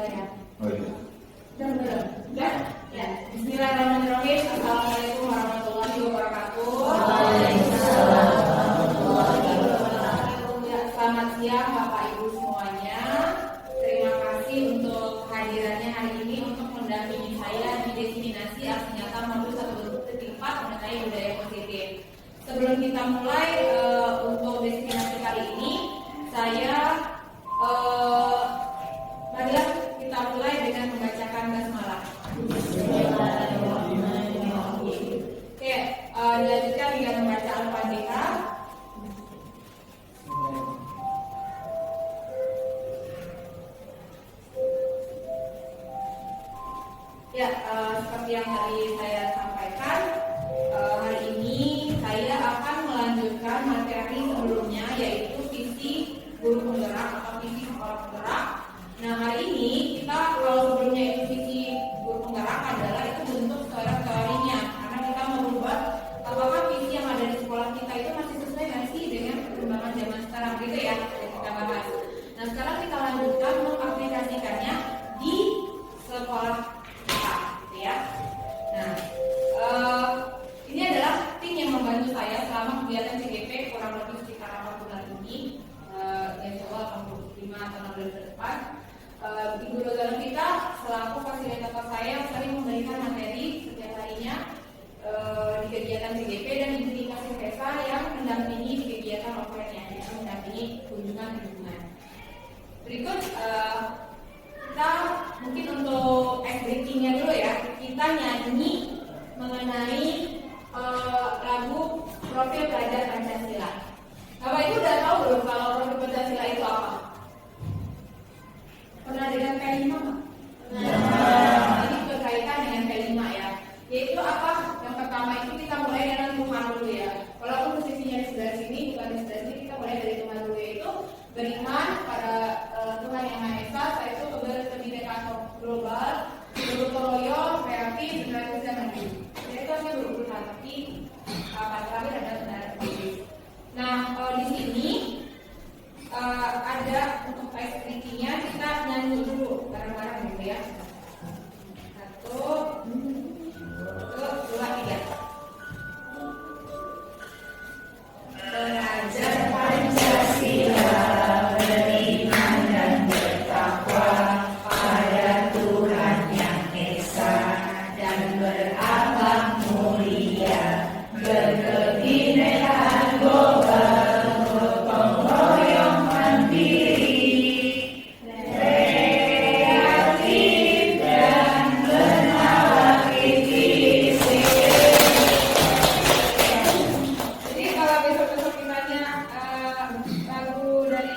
saya. Oh iya. Benar. Ya. Bismillahirrahmanirrahim. Assalamualaikum warahmatullahi wabarakatuh. Waalaikumsalam warahmatullahi wabarakatuh. Ya, selamat siang Bapak Ibu semuanya. Terima kasih untuk kehadirannya hari ini untuk mendampingi saya di diseminasi aksi nyata modul 1.4 mengenai budaya positif. Sebelum kita mulai untuk diseminasi kali ini, saya marilah kita mulai dengan membacakan basmalah. Oke, dilanjutkan dengan membaca Al-Fatihah. Ya, seperti yang tadi saya sampaikan, hari ini saya akan melanjutkan materi sebelumnya, yaitu visi guru penggerak atau visi sekolah penggerak. Nah, hari ini kita, kalau sebelumnya itu visi guru penggerak adalah itu bentuk teorinya, karena kita mau berubah apakah visi yang ada di sekolah kita itu masih sesuai nggak sih dengan perkembangan zaman sekarang, gitu ya, yang kita bahas. Nah, sekarang kita lanjutkan mengaplikasikannya di sekolah kita, gitu ya. Nah, ini adalah tim yang membantu saya selama kegiatan CGP kurang lebih sekitar 4 bulan ini, insya Allah 85 atau 16 ke depan. Ibu dosen kita selaku fasilitator saya sering memberikan materi setiap harinya di kegiatan CGP, dan Ibu Nika Silvesa yang mendampingi di kegiatan offline-nya, yaitu mendampingi kunjungan lingkungan. Berikut kita mungkin untuk ice breaking-nya dulu ya. Kita nyanyi mengenai lagu Profil Pelajar Pancasila. Bapak Ibu udah tahu belum kalau Profil Pancasila itu apa? Pernah dengar P5 nggak? Nah, ini berkaitan dengan P5 ya. Yaitu apa? Yang pertama itu kita mulai dengan Tuhan dulu ya. Walaupun posisinya di sebelah sini, bukan di sebelah sini, kita mulai dari Tuhan dulu, yaitu beriman pada Tuhan Yang Maha Esa, yaitu kebinekaan global, bergotong royong, kreatif, demokratis dan mandiri. Jadi itu hanya berurutan, tapi terakhir ada benar positif. Nah, di sini ada untuk ice breaking-nya, kita nyanyi dulu bareng-bareng gitu ya. 1, 2, 3. Belajar Pancasila, beriman dan bertakwa pada Tuhan Yang Esa, dan berakhlak mulia, berkebinekaan global, gotong royong mandiri, kreatif dan bernalar kritis. Jadi kalau besok-besok ditanya lagu dari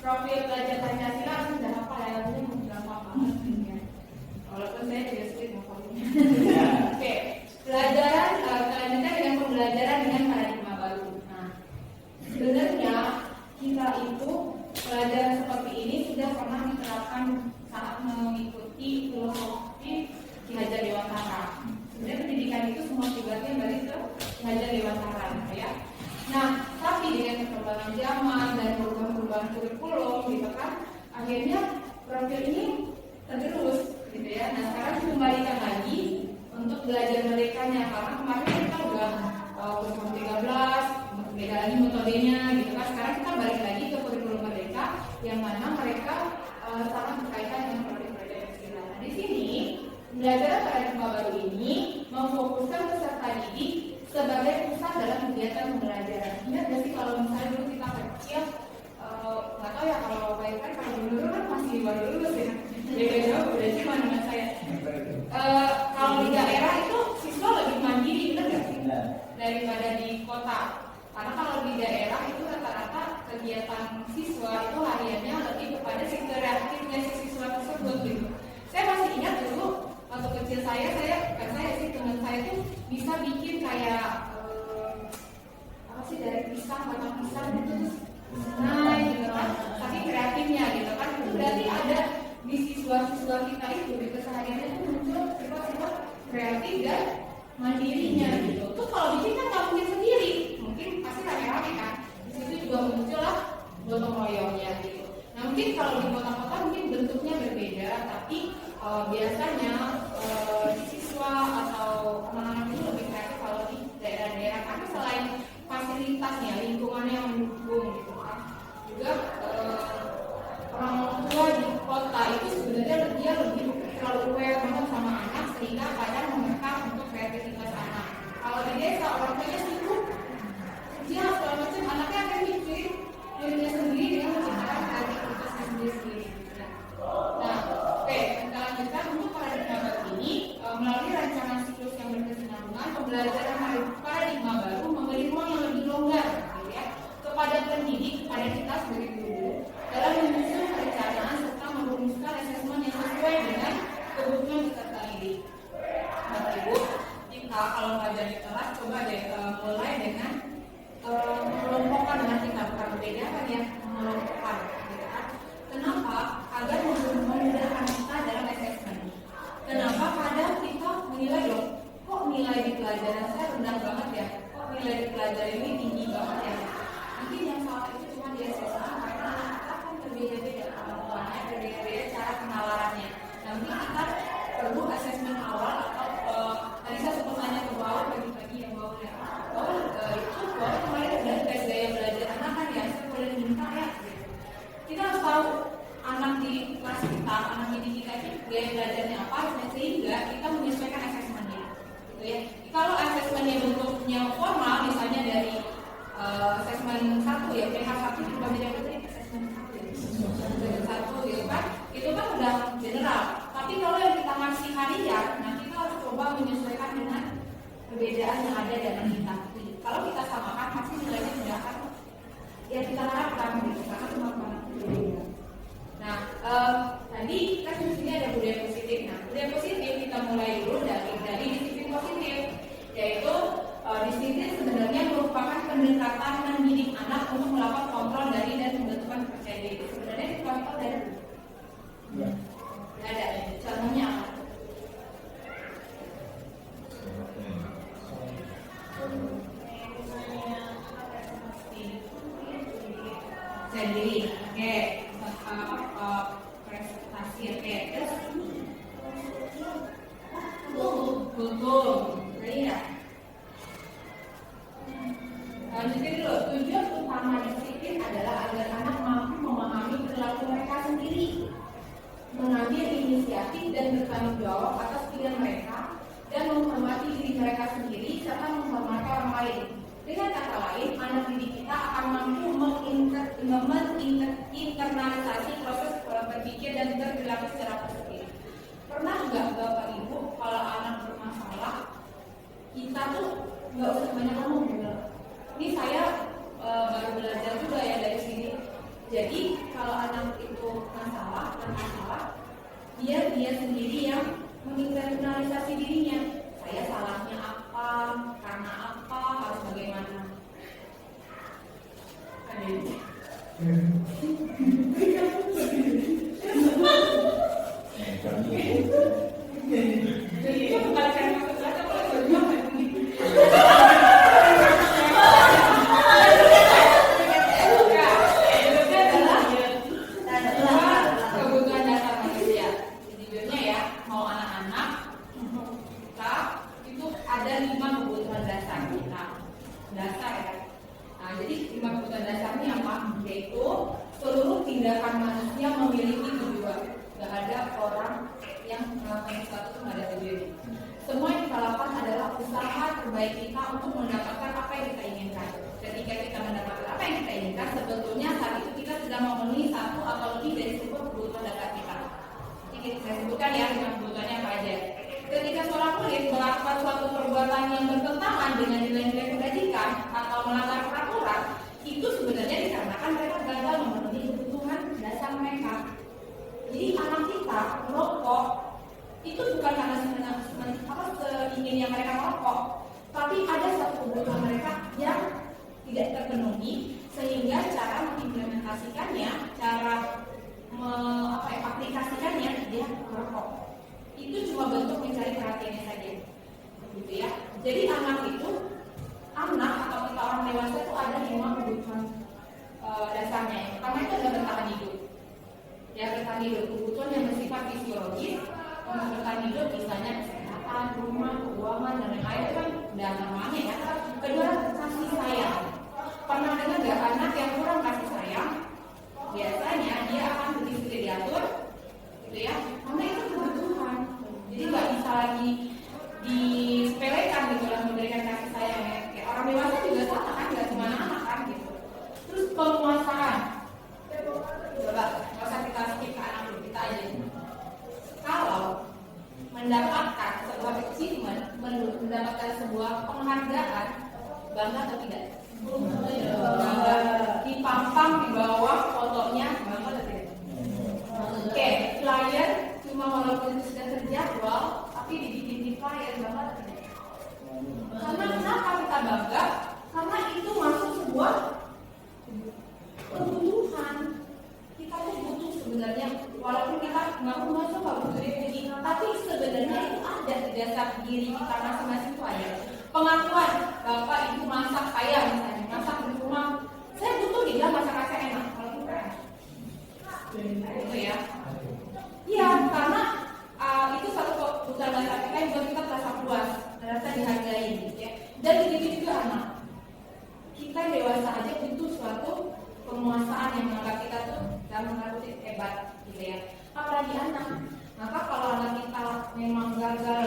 Profil Pelajar Pancasila, aku udah hafal ya, lagunya gampang banget ya. Walaupun saya juga sulit hafalnya. Oke, pelajaran selanjutnya dengan pembelajaran dengan paradigma baru. Nah, sebenarnya kita itu pelajaran seperti ini sudah pernah diterapkan saat mengikuti filosofi Ki Hajar Dewantara. Sebenarnya pendidikan itu semua kiblatnya balik ke Ki Hajar Dewantara, ya. Nah, tapi dengan perkembangan zaman dan perubahan-perubahan kurikulum, gitu kan, akhirnya profil ini tergerus, gitu ya. Nah, sekarang dikembalikan lagi untuk belajar merdekanya, karena kemarin kita udah kurikulum 13, beda lagi metodenya, gitu kan. Sekarang kita balik lagi ke kurikulum merdeka, yang mana mereka sangat berkaitan dengan profil pelajar Pancasila. Nah, di sini pembelajaran paradigma baru ini memfokuskan peserta didik sebagai pusat dalam kegiatan pembelajaran. Ingat gak sih kalau misalnya dulu kita kecil, nggak tahu ya kalau Pak Irfan, kalau dulu kan masih baru lulus ya, beda jauh, udah sih mana saya. Kalau di daerah itu siswa lebih mandiri, benar nggak sih? Daripada di kota. Karena kalau di daerah itu rata-rata kegiatan siswa itu hariannya lebih kepada si kreatifnya si siswa tersebut gitu. Saya masih ingat dulu waktu kecil saya sih teman saya tuh bisa bikin kayak apa sih, dari pisang, batang pisang gitu, terus nah gitu kan, tapi kreatifnya gitu kan, itu berarti ada di siswa-siswa kita itu di kesehariannya itu muncul sifat-sifat kreatif dan mandirinya gitu. Tuh kalau bikin kan nggak mungkin sendiri, mungkin pasti rame-rame kan. Di situ juga muncul lah gotong royongnya gitu. Nah mungkin kalau di kota-kota mungkin bentuknya berbeda, tapi biasanya siswa atau anak-anak ini lebih kreatif kalau di daerah-daerah karena selain fasilitasnya, lingkungannya yang mendukung gitu kan. Juga orang tua di kota itu sebenarnya dia lebih terlalu aware banget sama anak sehingga kadang mengekang untuk kreativitas anak. Kalau di desa orang tuanya sibuk kerja segala macam, anaknya akan mikir dirinya sendiri dengan menciptakan kreativitasnya sendiri. Nah, oke, kita lanjutkan untuk paradigma baru ini melalui rancangan siklus yang berkesinambungan, pembelajaran paradigma baru memberi ruang yang lebih longgar, gitu ya, kepada pendidik, kepada kita sebagai guru dalam menyusun perencanaan serta merumuskan asesmen yang sesuai dengan kebutuhan peserta didik. Bapak Ibu, kita kalau belajar di kelas coba deh mulai dengan mengelompokkan dengan kita bukan membedakan ya, mengelompokkan, gitu kan? Kenapa? Agar memudahkan kita dalam asesmen. Kenapa? Kadang kita menilai loh, kok nilai di pelajaran saya rendah banget ya? Kok nilai di pelajaran ini tinggi banget ya? Mungkin yang salah itu cuma di asesmen karena kita kan berbeda-beda kemampuannya, berbeda-beda cara penalarannya. Nanti kita perlu asesmen awal atau tadi saya sempat tanya ke bawah bagi-bagi yang bawah ya. Itu bawah kemarin udah tes gaya belajar anak kan ya, saya boleh minta ya. Kita harus tahu anak di kelas kita, anak didik kita itu gaya belajarnya apa, sehingga kita menyesuaikan asesmennya, gitu ya. Kalau asesmennya bentuknya formal, misalnya dari asesmen 1 ya, PH 1 juga beda asesmen 1 gitu kan, itu kan udah general. Tapi kalau yang kita ngasih harian, nah kita harus coba menyesuaikan dengan perbedaan yang ada dalam kita. Kalau kita samakan, pasti nilainya tidak akan ya kita harapkan gitu, karena kemampuan berbeda. Nah, tadi kan di sini ada budaya positif. Nah, budaya positif kita mulai dulu dari disiplin positif, yaitu disiplin sebenarnya merupakan pendekatan mendidik anak untuk melakukan kontrol dari dan membentukkan kepercayaan diri. Sebenarnya itu contoh dari ada contohnya apa? Sendiri, oke, presentasi, oke, terus betul, iya. Lanjutin dulu, tujuan utama disiplin adalah agar anak mampu memahami perilaku mereka sendiri, mengambil inisiatif dan bertanggung jawab atas pilihan mereka, dan menghormati diri mereka sendiri serta menghormati orang lain. Dengan kata lain, anak didik kita akan mampu menginternalisasi proses berpikir dan berperilaku secara positif. Pernah nggak Bapak Ibu kalau anak bermasalah, kita tuh nggak usah banyak ngomong gitu. Ini saya baru belajar juga ya dari sini. Jadi kalau anak itu bermasalah, dia sendiri yang menginternalisasi dirinya. Saya salahnya apa, karena apa, harus bagaimana. Ada ini. Jadi itu bukan karena sesuatu kalau berjuang ini. Kebutuhan dasar manusia. Judulnya ya, mau anak-anak kita itu ada 5 kebutuhan dasar kita. Dasar ya. Nah, jadi 5 kebutuhan dasarnya apa? Yaitu seluruh tindakan manusia memiliki tujuan. Gak ada orang yang melakukan sesuatu itu nggak ada tujuan. Semua yang kita lakukan adalah usaha terbaik kita untuk mendapatkan apa yang kita inginkan. Ketika kita mendapatkan apa yang kita inginkan, sebetulnya saat itu kita sudah memenuhi satu atau lebih dari sebuah kebutuhan dasar kita. Jadi saya sebutkan ya 5 kebutuhannya apa aja. Ketika seorang murid melakukan suatu perbuatan yang bertentangan dengan nilai-nilai kebajikan atau melanggar peraturan, itu sebenarnya dikarenakan mereka gagal memenuhi kebutuhan dasar mereka. Jadi anak kita merokok itu bukan karena seinginnya mereka merokok, tapi ada satu kebutuhan mereka yang tidak terpenuhi, sehingga cara mengimplementasikannya, cara aplikasikannya dia merokok. Itu cuma bentuk mencari perhatiannya saja, gitu ya. Jadi anak atau kita orang dewasa itu ada 5 kebutuhan dasarnya. Yang pertama itu adalah bertahan hidup. Ya, bertahan hidup, kebutuhan yang bersifat fisiologis, itu kan udah namanya ya. Kedua, kasih sayang. Pernah dengar nggak anak yang kurang kasih sayang? Biasanya dia akan begitu diatur, gitu ya. Karena itu kebutuhan. Jadi nggak bisa lagi disepelekan gitu lah memberikan kasih sayang ya. Kayak orang dewasa juga sama kan, nggak cuma anak kan gitu. Terus penguasaan. Coba, nggak usah kita skip ke anak dulu, kita aja. Kalau mendapatkan sebuah achievement, mendapatkan sebuah penghargaan, bangga atau tidak? Bangga. Dipampang di bawah fotonya, bangga atau tidak? Oke, flyer cuma walaupun itu sudah terjadwal, tapi dibikin di flyer, bangga atau tidak? Karena kenapa kita bangga? Karena itu masuk sebuah kebutuhan. Kita tuh butuh sebenarnya, walaupun kita nggak masuk nggak butuh ini, tapi sebenarnya itu ada di dasar diri kita masing-masing itu ada. Pengakuan, bapak ibu masak saya misalnya, masak di rumah, saya butuh dia masak saya enak, walaupun keren. Gitu ya. Iya, karena itu satu kebutuhan dasar kita yang buat kita terasa puas, terasa dihargai, ya. Dan begitu juga anak. Kita dewasa aja butuh suatu penguasaan yang menganggap kita tuh dalam mengaruhi hebat, gitu ya. Apalagi anak. Maka kalau anak kita memang gagal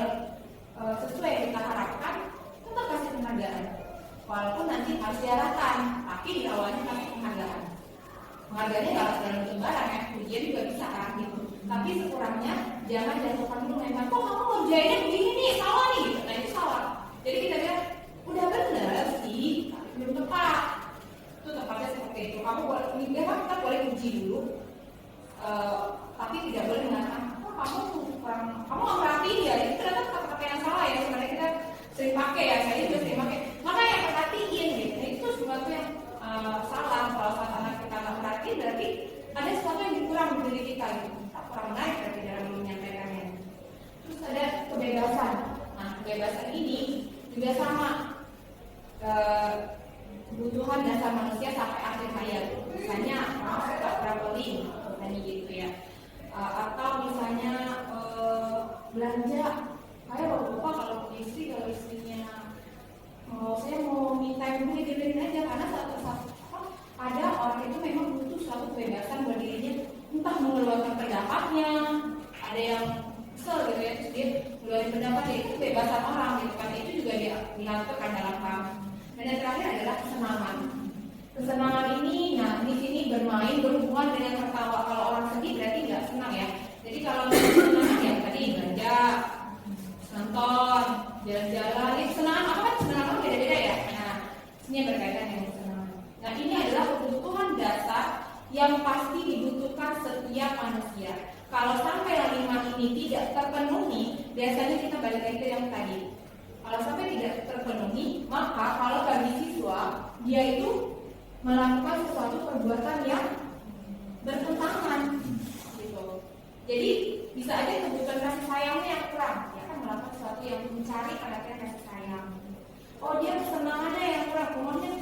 sesuai yang kita harapkan, kita kasih penghargaan. Walaupun nanti harus diarahkan, tapi di awalnya kasih penghargaan. Penghargaannya nggak dalam bentuk barang ya, ujian juga bisa kan gitu. Tapi sekurangnya jangan jatuhkan dulu memang, kok kamu ngerjainnya begini nih, salah nih, gitu. Nah itu salah. Jadi kita bilang, udah bener sih, tapi belum tepat. Itu tepatnya seperti itu. Kamu boleh, kita boleh uji dulu, tapi tidak boleh mengatakan, kamu nggak perhatiin ya, itu ternyata kata-kata yang salah ya. Sebenarnya kita sering pakai ya, saya juga sering pakai. Maka yang perhatiin gitu, itu sesuatu yang salah. Kalau saat anak kita nggak perhatiin, berarti ada sesuatu yang dikurang di diri kita gitu. Kita kurang menarik berarti dalam menyampaikannya. Terus ada kebebasan. Nah, kebebasan ini juga sama. Kebutuhan dasar manusia sampai akhir hayat. Misalnya suka traveling, misalnya gitu ya. Atau misalnya belanja. Kayak bapak kalau istri, kalau istrinya saya mau minta duit dibeliin aja, karena ada orang itu memang butuh suatu kebebasan buat dirinya, entah mengeluarkan pendapatnya, ada yang kesel gitu ya, terus dia mengeluarkan pendapatnya, itu kebebasan orang gitu kan, itu juga dia diaturkan dalam HAM. Dan yang terakhir adalah kesenangan. Kesenangan ini, nah di sini bermain berhubungan dengan tertawa. Kalau orang sedih berarti nggak senang ya. Jadi kalau kesenangan ya tadi belanja, nonton, jalan-jalan, ini kesenangan apa kan? Kesenangan beda-beda ya. Nah, ini berkaitan dengan kesenangan. Nah ini adalah kebutuhan dasar yang pasti dibutuhkan setiap manusia. Kalau sampai 5 ini tidak terpenuhi, biasanya kita balik lagi ke yang tadi. Kalau sampai tidak terpenuhi, maka kalau bagi siswa, dia itu melakukan sesuatu perbuatan yang bertentangan, gitu. Jadi bisa aja kebutuhan kasih sayangnya yang kurang, dia akan melakukan sesuatu yang mencari perhatian kasih sayang. Oh dia kesenangannya yang kurang, umumnya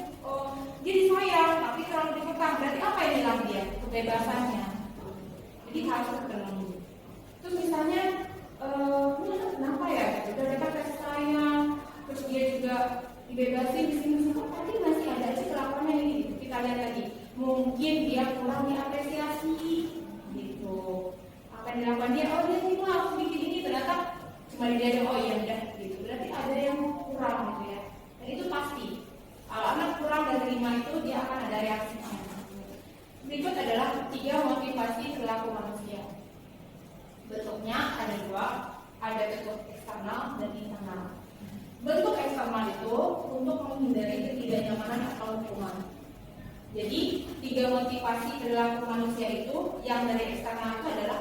dia disayang, tapi terlalu dikekang, berarti apa yang hilang dia? Kebebasannya. Jadi harus terpenuhi. Terus misalnya, kenapa ya? Udah dapat kasih sayang, terus dia juga dibebasin di sini, tapi masih ada sih kelakuannya ini. Kita lihat tadi, mungkin dia kurang diapresiasi, gitu. Apa yang dilakukan dia? Oh dia terima aku bikin ini, ternyata cuma dia ada oh iya udah, gitu. Berarti ada yang kurang, gitu ya. Dan itu pasti. Kalau anak kurang dan terima itu, dia akan ada reaksinya. Berikut adalah 3 motivasi perilaku manusia. Bentuknya ada 2, ada bentuk eksternal dan internal. Bentuk eksternal itu untuk menghindari ketidaknyamanan atau hukuman. Jadi 3 motivasi perilaku manusia itu yang dari eksternal itu adalah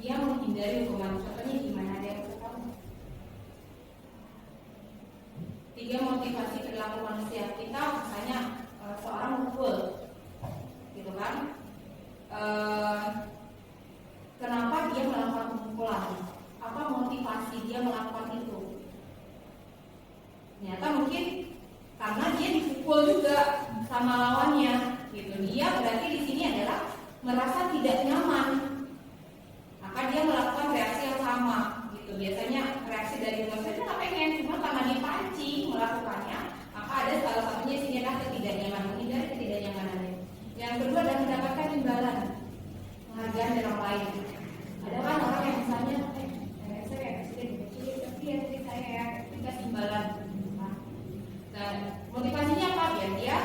dia menghindari hukuman. Contohnya gimana ada yang tahu? 3 motivasi perilaku manusia. Kita misalnya seorang mukul, gitu kan? Kenapa dia melakukan pemukulan? Apa motivasi dia melakukan itu? Ternyata mungkin karena dia dipukul juga sama lawannya, gitu. Dia berarti di sini adalah merasa tidak nyaman, maka dia melakukan reaksi yang sama, gitu. Biasanya reaksi dari manusia itu nggak pengen, cuma karena dipancing mancing melakukannya, maka ada salah satunya sini adalah ketidaknyamanan, menghindari ketidaknyamanannya. Yang kedua adalah mendapatkan imbalan, penghargaan dari orang lain. Ada kan orang yang misalnya, saya presiden kecil, tapi ya saya ya dikasih imbalan. Dan motivasinya apa? Biar dia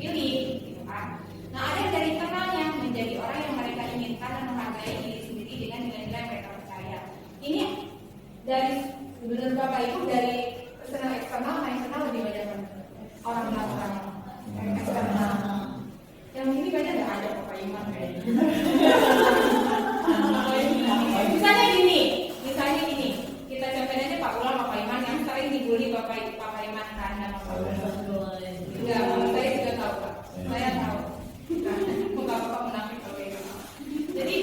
pilih, gitu kan. Nah, ada yang dari internalnya menjadi orang yang mereka inginkan dan menghargai diri sendiri dengan nilai-nilai yang mereka percaya. Ini dari menurut Bapak Ibu dari personal eksternal sama internal lebih banyak orang melakukan eksternal. Yang ini banyak nggak ada Bapak Iman kayaknya. Misalnya gini, kita contohin aja Pak Ulam, Bapak Iman yang sering dibully Bapak Iman kan sama Pak Ulam. Enggak, saya juga tahu Pak. Saya tahu. Bapak menafik kalau kayak gitu. Jadi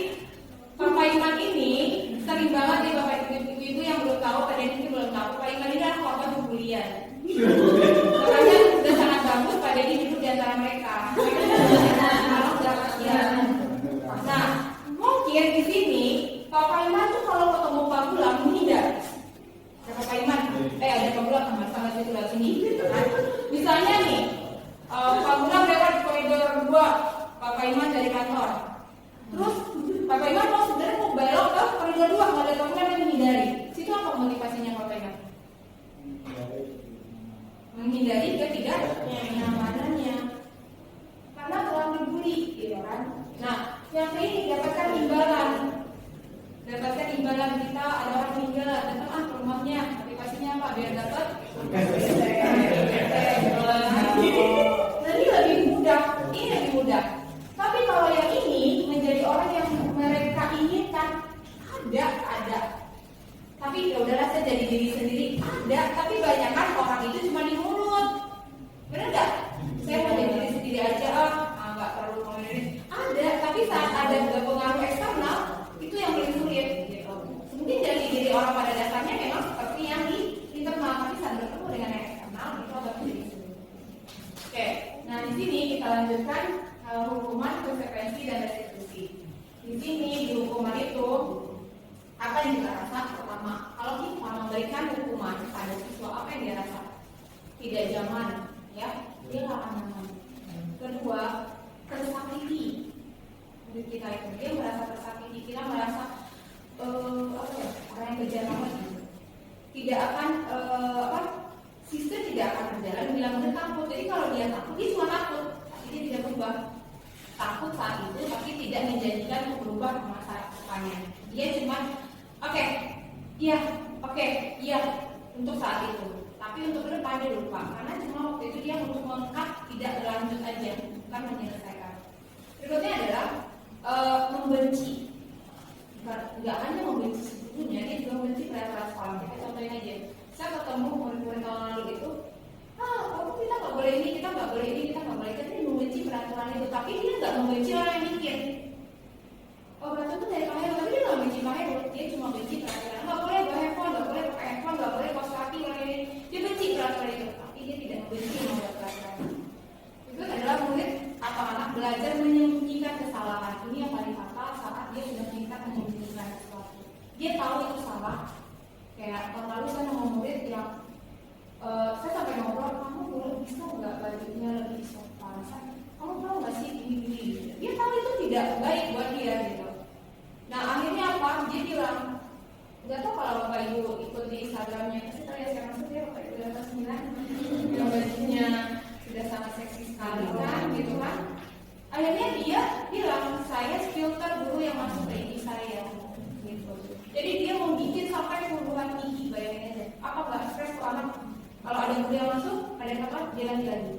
Bapak Iman ini sering banget nih Bapak Ibu yang belum tahu, pada ini belum tahu, Pak Iman ini adalah korban pembulian. Makanya sudah sangat bagus Pak Dedi duduk di antara mereka. Kalau sudah kasihan. Nah, mungkin di sini Pak Iman tuh kalau ketemu Pak Gulam menghindar. Ada Pak Iman, ada Pak Gulam sama situ lewat sini. Misalnya nih, Pak Gulam lewat di koridor 2, Pak Iman dari kantor. Terus Pak Iman mau sebenarnya mau belok ke koridor 2, nggak ada Pak Gulam yang menghindari. Situ apa motivasinya Pak Iman? Menghindari ketidaknyamanannya karena telah dibully, gitu kan. Nah, yang ini dapatkan imbalan kita ada orang meninggal, datang ke rumahnya, motivasinya apa? Biar dapat. Nah, ini lebih mudah. Tapi kalau yang ini menjadi orang yang mereka inginkan, ada. Tapi ya udahlah, saya jadi diri sendiri, ada. Tapi banyak kan orang itu cuma di mulut, benar nggak? Saya mau jadi diri sendiri aja, nggak perlu ngomongin. Ada, tapi saat ada pengaruh eksternal, itu yang paling sulit. Gitu. Mungkin dari diri orang pada dasarnya memang seperti yang di internal, tapi saat bertemu dengan yang eksternal, itu agak menjadi sulit. Oke, nah di sini kita lanjutkan hukuman, konsekuensi, dan restitusi. Di sini di hukuman itu apa yang kita rasa? Pertama, kalau kita memberikan hukuman pada siswa, apa yang dia rasa? Tidak nyaman, ya, dia nggak akan nyaman. Kedua, tersakiti. Jadi kita itu dia merasa tersakiti, kita merasa orang yang kerja banget gitu. Tidak akan sistem tidak akan berjalan bila dia takut. Jadi kalau dia takut, dia cuma takut, tapi dia tidak berubah. Takut saat itu, tapi tidak menjanjikan untuk berubah ke masa depannya. Dia cuma iya untuk saat itu, tapi untuk ke depan dia lupa. Karena cuma waktu itu dia untuk mengangkat, tidak berlanjut aja, bukan menyelesaikan. Berikutnya adalah membenci. Nggak hanya membenci sebetulnya, dia juga membenci peraturan sekolah. Kita contohin aja, saya ketemu murid-murid tahun lalu itu, kita nggak boleh ini, kita nggak boleh ini, kita nggak boleh itu. Dia membenci peraturan itu, tapi dia nggak membenci orang yang bikin. Peraturan itu dari Pak Heru, tapi dia nggak benci Pak Heru, dia cuma benci peraturan. Nggak boleh bawa handphone, nggak boleh pakai handphone, nggak boleh kos kaki, ini. Dia benci peraturan itu, tapi dia tidak membenci yang membuat peraturan. Itu adalah murid atau anak belajar menyembunyikan kesalahan. Ini yang paling fatal saat dia sudah meningkat menyembunyikan sesuatu. Dia tahu itu salah. Kayak tahun lalu saya mau murid yang saya sampai ngobrol, kamu boleh bisa nggak bajunya lebih sopan? Kamu tahu nggak sih ini? Dia tahu itu tidak baik buat dia gitu. Nah akhirnya apa? Dia bilang, nggak tahu kalau Bapak Ibu ikut di Instagramnya, pasti tahu ya sekarang tuh dia Bapak Ibu di atas 9 yang bajunya sudah sangat seksi sekali kan, gitu kan? Akhirnya dia bilang, saya filter dulu yang masuk ke IG saya, gitu. Jadi dia mau bikin sampai puluhan IG, bayangin aja. Apa nggak stres tuh anak? Kalau ada guru yang masuk, ada yang apa? Dia ganti lagi.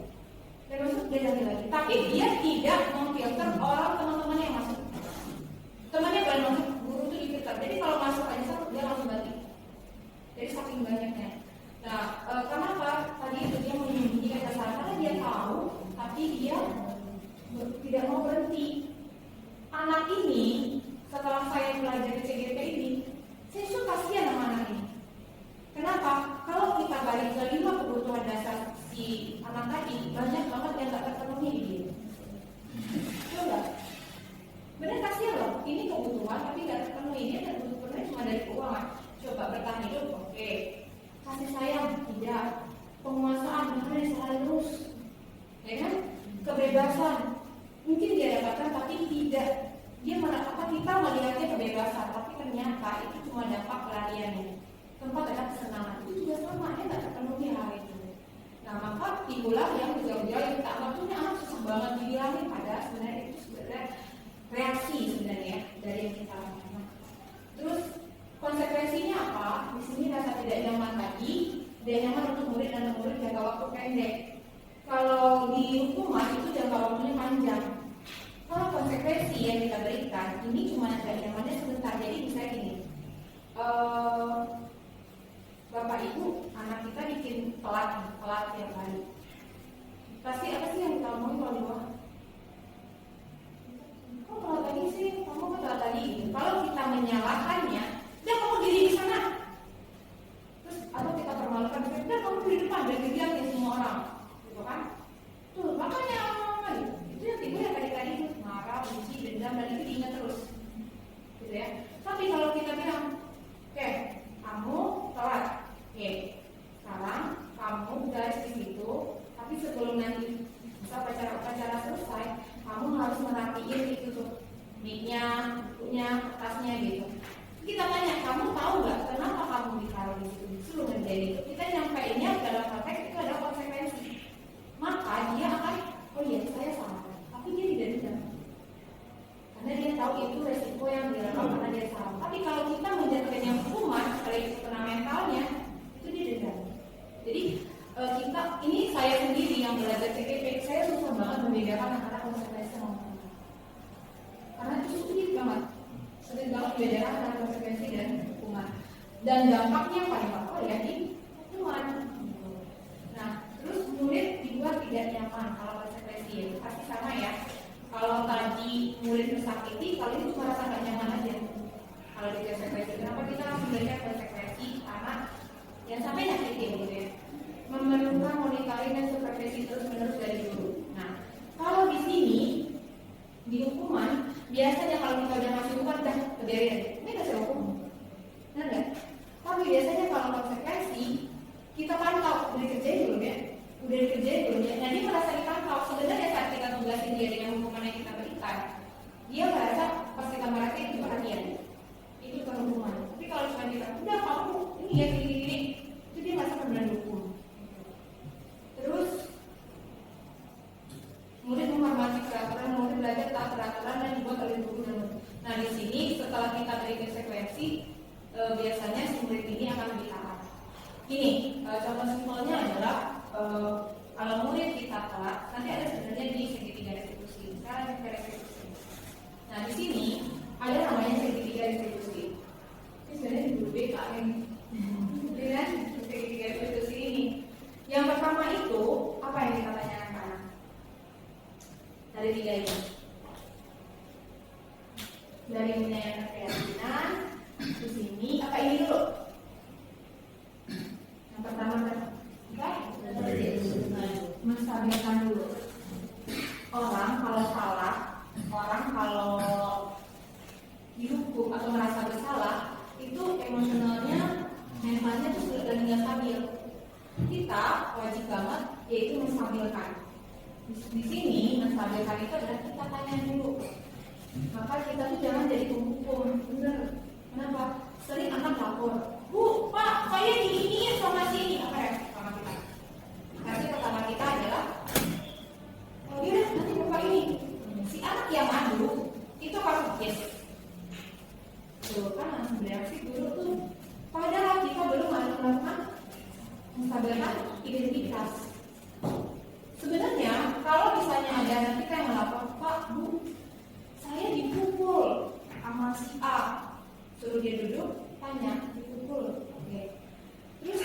Dia masuk, dia ganti lagi. Tapi dia tidak memfilter orang teman-teman yang masuk. Temannya boleh masuk, guru itu difilter. Jadi kalau masuk aja satu, dia langsung ganti. Jadi saking banyaknya. Nah, kenapa tadi itu dia menyembunyikan kesalahan? Karena dia tahu, tapi dia tidak mau berhenti. Anak ini, setelah saya belajar di CGP ini, saya suka kasihan sama anak ini. Kenapa? Kalau kita balik ke 5 kebutuhan dasar si anak tadi, banyak banget yang nggak terpenuhi di dia. Coba, benar kasihan loh. Ini kebutuhan, tapi kita itu cuma dampak pelariannya. Keempat adalah kesenangan, itu juga sama, dia nggak terpenuhi hal itu. Nah maka itulah yang gejala-gejala yang kita anggap tuh anak susah banget dibilangin, padahal sebenarnya itu sebenarnya reaksi sebenarnya dari yang kita lakukan. Terus konsekuensinya apa? Di sini rasa tidak nyaman tadi, tidak nyaman untuk murid dan murid jangka waktu pendek. Kalau di hukuman itu jangka waktunya panjang. Kalau konsekuensi yang kita berikan ini cuma tidak nyamannya sebentar. Jadi misalnya gini, Bapak Ibu, anak kita bikin telat tiap hari. Pasti apa sih yang kita omongin kalau di bawah? Kok telat tadi sih? Kamu kok telat tadi? Kalau kita menyalahkannya, udah kamu diri di sana. Terus atau kita permalukan, udah kamu di depan, biar dilihatin semua orang, gitu kan? Tuh makanya itu yang timbul yang tadi marah, benci, dendam, dan itu diingat terus, gitu ya. Tapi kalau kita bilang, oke, kamu telat, oke, sekarang kamu guys di situ, tapi sebelum nanti bisa upacara selesai, kamu harus merhatiin itu tuh, mic-nya, bukunya, kertasnya gitu. Kita tanya, kamu tahu nggak kenapa kamu ditaruh di situ? Disuruh ngerjain itu. Kita nyampeinnya dalam konteks itu ada konsekuensi. Maka dia akan, oh iya saya salah, tapi dia tidak dendam. Karena dia tahu itu resiko yang dilakukan karena dia salah. Tapi kalau kita menjatuhkannya hukuman, kalau itu kena mentalnya, itu dia dendam. Jadi kita, ini saya sendiri yang belajar CPP, saya susah banget membedakan antara konsekuensi sama hukuman. Karena itu sulit banget membedakan antara konsekuensi dan hukuman. Dan dampaknya paling bakal ya di hukuman. Nah, terus murid dibuat tidak nyaman kalau konsekuensi itu pasti sama ya. Kalau tadi murid tersakiti, kalau itu cuma rasa gak nyaman aja. Kalau di konsekuensi, kenapa kita harus belajar konsekuensi? Karena yang sampai nyakitin gitu ya. Memerlukan monitoring dan supervisi terus-menerus dari guru. Nah, kalau di sini di hukuman, biasanya kalau kita udah masih hukuman udah kebiarin, ini udah saya hukum, benar nggak? Tapi biasanya kalau konsekuensi kita pantau, udah dikerjain belum ya? Udah dikerjain belum ya? Nah dia merasa dipantau. Sebenarnya saat kita tugasin dia dengan hukuman yang kita berikan, dia merasa pas kita merasa itu perhatian, itu hukuman. Tapi kalau cuma kita, udah kamu ini ya gini, itu dia merasa benar hukum. Terus murid menghormati peraturan, murid belajar taat peraturan dan dibuat oleh guru dan murid. Nah di sini setelah kita beri konsekuensi, biasanya si murid ini akan lebih taat. Ini contoh simpelnya adalah kalau murid kita taat, nanti ada sebenarnya di segitiga restitusi. Sekarang kita restitusi. Nah di sini ada namanya segitiga restitusi. Ini sebenarnya di guru BK ini. Lihat segitiga restitusi ini. Yang pertama itu apa yang kita tanyakan? Dari tiga ini. Dari menyayangkan keyakinan, di sini apa ini dulu? Yang pertama kan, menstabilkan dulu. Orang kalau salah, orang kalau dihukum atau merasa bersalah, itu emosionalnya, mentalnya itu sudah nggak stabil. Kita wajib banget yaitu menstabilkan. Di sini menstabilkan itu adalah kita tanya dulu. Maka kita tuh jangan jadi penghukum, bener. Kenapa? Sering anak lapor, Bu, Pak, saya diginiin sama sini. Apa ya sama kita? Nanti pertama kita adalah, oh iya nanti Bapak ini, si anak yang madu itu pasti yes. Tuh kan langsung bereaksi dulu tuh. Padahal kita belum melakukan menstabilkan identitas. Sebenarnya kalau misalnya ada anak kita yang melapor, Pak, Bu, saya dipukul sama si A, suruh dia duduk, tanya, dipukul, oke. Terus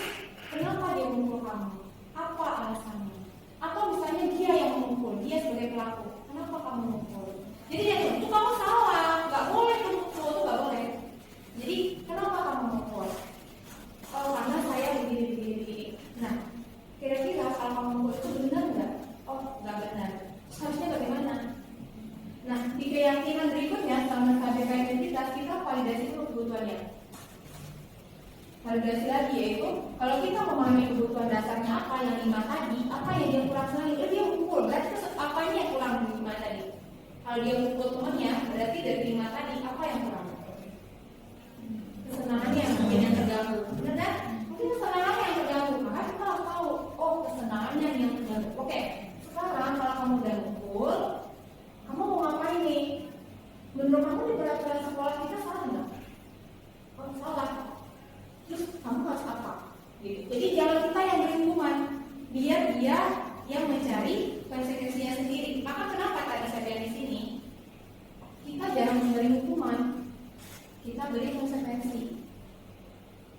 kenapa dia memukul kamu? Apa alasannya? Atau misalnya dia yang memukul, dia sebagai pelaku, kenapa kamu memukul? Jadi dia itu kamu salah, nggak boleh memukul, itu nggak boleh. Jadi kenapa kamu memukul? Oh karena saya begini. Nah, kira-kira kalau kamu memukul itu benar nggak? Oh nggak benar. Harusnya bagaimana? Nah, di keyakinan berikutnya sama menstabilkan identitas kita validasi dulu kebutuhannya. Validasi lagi yaitu kalau kita memahami kebutuhan dasarnya apa yang 5 tadi, apa yang dia kurang sekali, dia mukul, berarti apa yang kurang di 5 tadi? Kalau dia mukul temannya, berarti dari 5 tadi apa yang kurang? dia yang mencari konsekuensinya sendiri. Maka kenapa tadi saya bilang di sini kita jarang memberi hukuman, kita beri konsekuensi.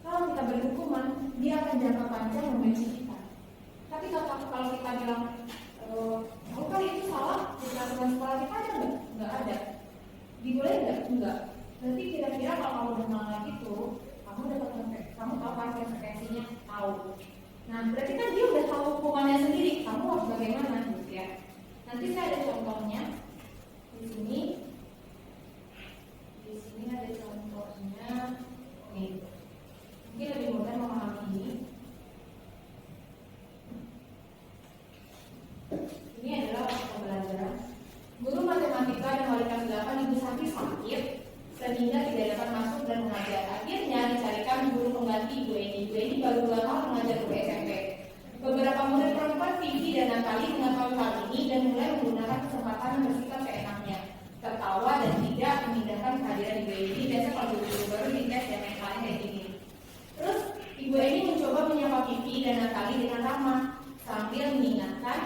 Kalau kita beri hukuman, dia akan jangka panjang membenci kita. Tapi kalau kita bilang, oh kali itu salah, di peraturan sekolah kita ada nggak? Nggak ada. Diboleh nggak? Enggak. Berarti kira-kira kalau kamu udah melanggar itu, kamu tahu kan konsekuensinya, tahu. Nah, berarti kan dia udah tahu hukumannya sendiri. Kamu harus bagaimana, gitu ya? Nanti saya ada contohnya di sini. Di sini ada contohnya. Nih, mungkin lebih mudah memahami ini. Ini adalah pembelajaran. Guru matematika dan wali kelas 8 Ibu Santi sakit sehingga tidak dapat masuk dan mengajar. Akhirnya dicarikan guru pengganti Ibu Eni. Ibu Eni baru 2 tahun mengajar guru SMP. Beberapa murid perempuan Vivi dan Natali mengetahui hal ini dan mulai menggunakan kesempatan bersikap seenaknya, tertawa dan tidak memindahkan kehadiran Ibu Eni. Biasa kalau guru baru dites ya mentalnya kayak gini. Terus Ibu Eni mencoba menyapa Vivi dan Natali dengan ramah sambil mengingatkan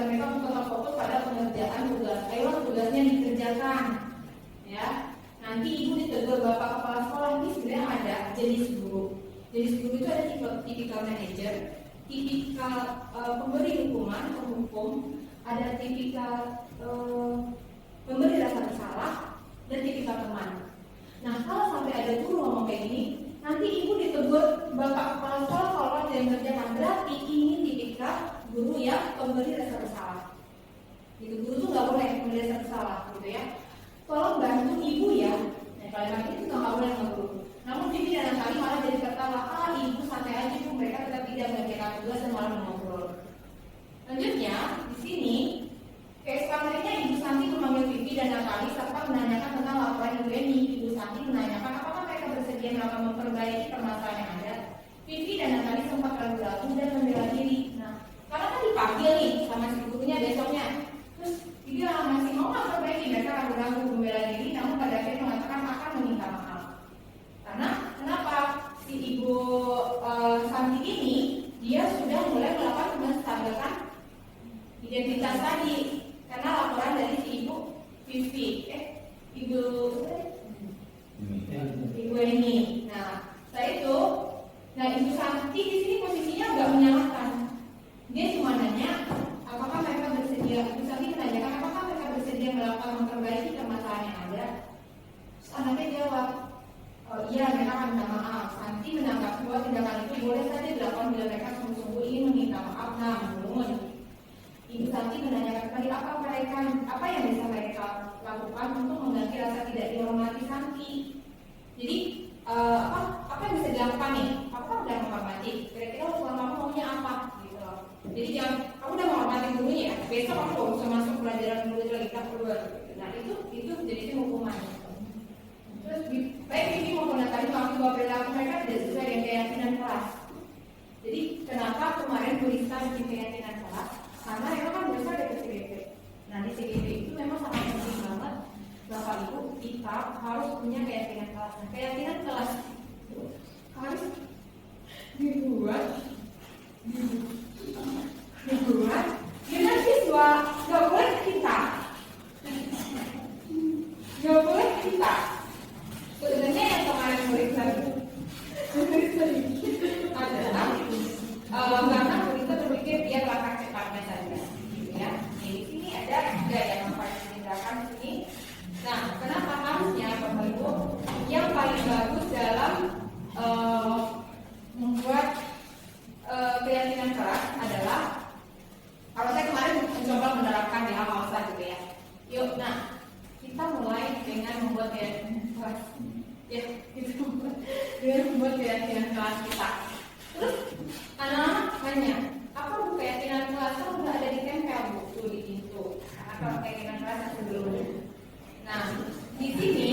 mereka untuk tetap fokus pada pengerjaan tugas. Ayo tugasnya dikerjakan, ya. Nanti ibu ditegur bapak kepala sekolah. Ini sebenarnya ada jenis guru. Jenis guru itu ada tipikal manajer, tipikal pemberi hukuman, penghukum, ada tipikal pemberi rasa bersalah, dan tipikal teman. Nah, kalau sampai ada guru ngomong kayak gini, nanti ibu ditegur bapak kepala sekolah kalau tidak mengerjakan. Berarti ini tipikal guru yang pemberi rasa bersalah. Gitu, guru tuh nggak boleh memberi rasa bersalah, gitu ya. Tolong bantu ibu ya. Nah, kalimat itu nggak boleh sama guru. Namun Vivi dan Natali malah jadi tertawa. Ibu santai aja, ibu mereka tetap tidak mengerjakan tugas dan malah mengobrol. Lanjutnya di sini keesokannya Ibu Santi memanggil Vivi dan Natali serta menanyakan tentang laporan Ibu Eni. Ibu Santi menanyakan apakah mereka bersedia melakukan memperbaiki permasalahan yang ada. Vivi dan Natali sempat ragu-ragu dan membela diri. Nah, karena kan dipanggil nih sama si gurunya besoknya, terus dia masih mau nggak perbaiki, mereka ragu-ragu membela diri, namun pada akhirnya mengatakan akan meminta maaf. Karena kenapa si Ibu Santi ini dia sudah mulai melakukan menstabilkan identitas tadi karena laporan dari si Ibu Vivi, Ibu Eni. Nah, setelah itu, Ibu Santi di sini posisinya nggak menyalahkan. Dia cuma nanya apakah mereka bersedia. Ibu Santi menanyakan apakah mereka bersedia melakukan memperbaiki permasalahan yang ada. Terus anaknya jawab, oh iya, mereka akan minta maaf. Santi menanggapi bahwa tindakan itu boleh saja dilakukan bila mereka sungguh-sungguh ingin meminta maaf. Namun Ibu Santi menanyakan kembali apa yang bisa mereka lakukan untuk mengganti rasa tidak dihormati Santi. Jadi apa yang bisa dilakukan nih? Apakah udah menghormati? Kira-kira usulan kamu maunya apa? Gitu loh. Jadi jangan kamu udah menghormati gurunya ya. Besok kamu nggak usah masuk pelajaran dulu itu lagi kita keluar. Nah itu jadi hukuman. Terus baik Vivi maupun Natali mengakui bahwa perilaku mereka tidak sesuai dengan keyakinan kelas. Jadi kenapa kemarin Bu Rista bikin keyakinan kelas? Karena memang kan Bu Rista ada CGP. Nah di CGP itu memang sangat penting banget Bapak Ibu kita harus punya keyakinan kelas. Nah, keyakinan kelas itu harus dibuat dengan siswa, nggak boleh kita. Sebenarnya yang kemarin Bu Rista adalah karena Bu Rista berpikir dia langkah cepatnya saja, gitu ya. Di sini ada juga yang mempertimbangkan di sini. Nah, kenapa harusnya Bapak Ibu yang paling bagus dalam membuat keyakinan keras adalah kalau saya kemarin mencoba menerapkan di Hamausa gitu ya. Yuk, nah kita mulai dengan membuat keyakinan keras. Ya, gitu. Dengan membuat keyakinan keras kita. Terus anak-anak nanya, apa Bu keyakinan kelas kan udah ada di tempel Bu tuh di pintu. Karena kalau keyakinan keras sebelumnya. Nah, di sini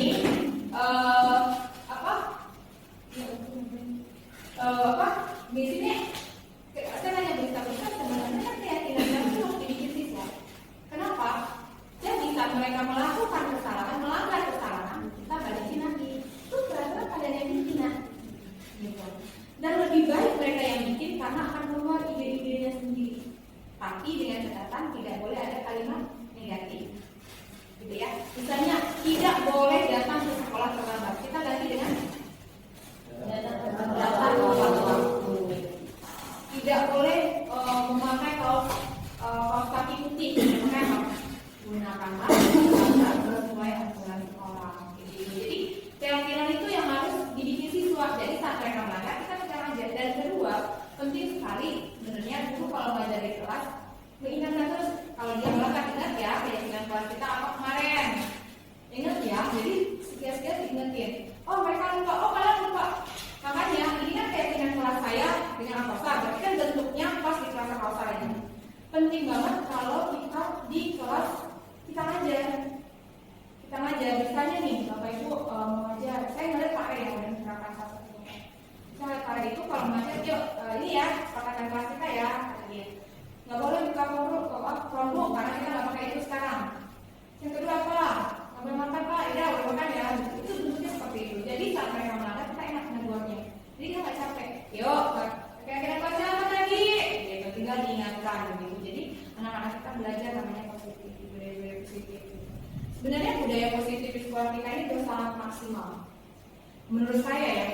di sini saya nanya berita sebenarnya kan keyakinan kelas itu harus dibikin siswa. Kenapa? tapi dengan catatan tidak boleh ada kalimat negatif, gitu ya. Misalnya tidak boleh datang ke sekolah terlambat, kita ganti dengan datang tepat waktu. Tidak boleh memakai kaos kaki putih, gunakan masker sesuai aturan sekolah. Jadi keyakinan itu yang harus dibikin siswa. Jadi saat mereka melanggar kita sekarang aja. Dan kedua, penting sekali sebenarnya guru kalau ngajar di kelas mengingatkan terus kalau dia melanggar, ingat ya keyakinan kelas kita apa kemarin. Ingat ya, jadi sekian-sekian diingetin. Oh mereka lupa, oh kalian lupa. Makanya ini kan keyakinan kelas saya dengan Akosa, berarti kan bentuknya pas di kelas Akosa ini. Penting banget kalau kita di kelas kita ngajar. Kita ngajar, misalnya nih Bapak Ibu mengajar, saya ngeliat Pak Rey yang udah menerapkan salah satunya. Misalnya Pak Rey itu kalau mengajar, yuk ini ya sepakatan kelas kita ya, katanya. Nggak boleh buka Chromebook karena kita nggak pakai itu sekarang. Yang kedua apa? Nggak boleh makan Pak, ya boleh makan ya. Itu bentuknya seperti itu. Jadi saat mereka melanggar kita enak meneguhnya. Jadi kita nggak capek. Yuk, kira-kira kelasnya apa tadi? Ya, tinggal diingatkan gitu. Jadi anak-anak kita belajar namanya positif, budaya positif. Sebenarnya budaya positif di sekolah kita ini sudah sangat maksimal. Menurut saya ya,